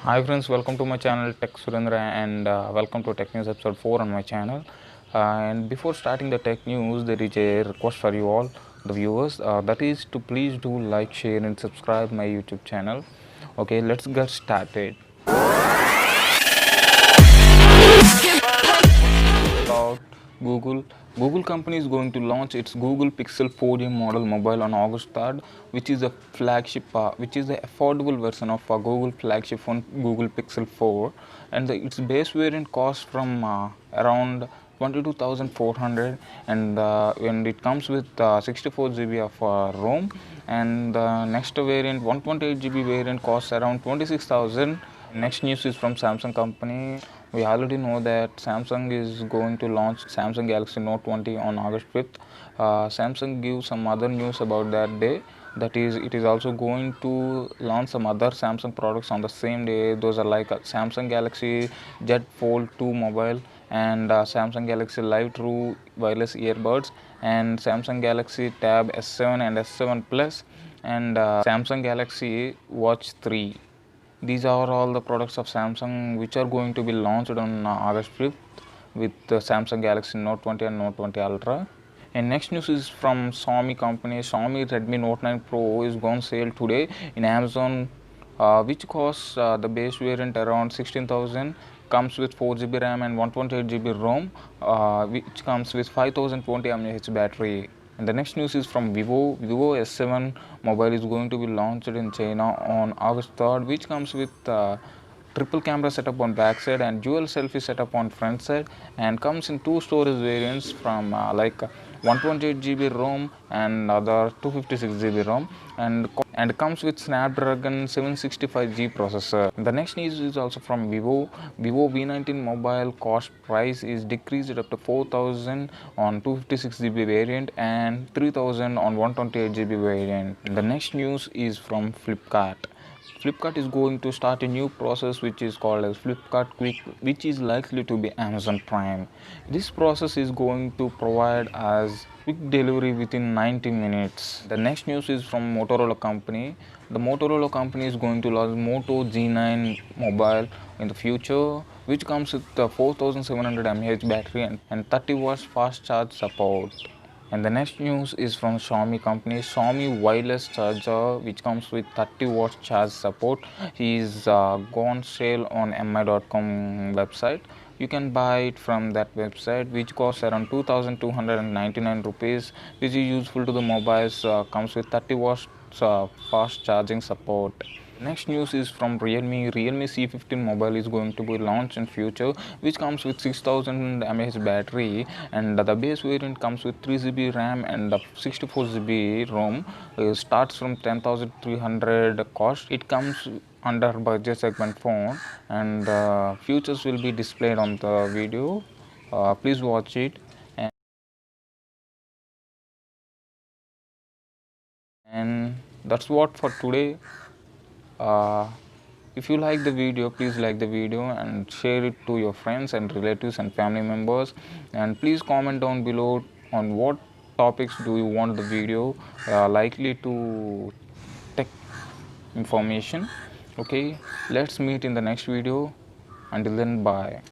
Hi friends, welcome to my channel Tech Surendra and welcome to Technews episode 4 on my channel. And before starting the tech news, there is a request for you all, the viewers, that is to please do like, share and subscribe my YouTube channel. Okay, let's get started. About Google. Google company is going to launch its Google Pixel 4a model mobile on August 3rd, which is a flagship, which is the affordable version of Google flagship phone Google Pixel 4, and its base variant costs from around 22,400, and it comes with 64 GB of ROM, and the next variant 128 GB variant costs around 26,000. Next news is from Samsung company. We already know that Samsung is going to launch Samsung Galaxy Note 20 on August 5th. Samsung gives some other news about that day. That is, it is also going to launch some other Samsung products on the same day. Those are like Samsung Galaxy Z Fold 2 mobile and Samsung Galaxy Live True wireless earbuds and Samsung Galaxy Tab S7 and S7 Plus and Samsung Galaxy Watch 3. These are all the products of Samsung which are going to be launched on August 5th with the Samsung Galaxy Note 20 and Note 20 Ultra. And next news is from Xiaomi company. Xiaomi Redmi Note 9 Pro is going sale today in Amazon, which costs the base variant around 16,000. Comes with 4 GB RAM and 128 GB ROM, which comes with 5020 mAh battery. And the next news is from Vivo. Vivo S7 mobile is going to be launched in China on August 3rd, which comes with triple camera setup on back side and dual selfie setup on front side, and comes in two storage variants from 128 GB ROM and other 256 GB ROM, and comes with Snapdragon 765G processor. The next news is also from Vivo. Vivo V19 mobile cost price is decreased up to 4,000 on 256 GB variant and 3,000 on 128 GB variant. The next news is from Flipkart. Flipkart is going to start a new process which is called as Flipkart Quick, which is likely to be Amazon Prime. This process is going to provide us quick delivery within 90 minutes. The next news is from Motorola company. The Motorola company is going to launch Moto G9 mobile in the future, which comes with the 4700 mAh battery and 30 watts fast charge support. And the next news is from Xiaomi company. Xiaomi wireless charger, which comes with 30 watts charge support, is gone sale on mi.com website. You can buy it from that website, which costs around 2,299 rupees, which is useful to the mobiles. Comes with 30 watts fast charging support. Next news is from Realme. Realme C15 mobile is going to be launched in future, which comes with 6000 mAh battery, and the base variant comes with 3 GB RAM and 64 GB ROM. Starts from 10,300 cost. It comes under budget segment phone, and features will be displayed on the video. Please watch it. And that's what for today. uh, if you like the video, please like the video and share it to your friends and relatives and family members, and please comment down below on what topics do you want the video likely to tech information. Okay, let's meet in the next video. Until then, bye.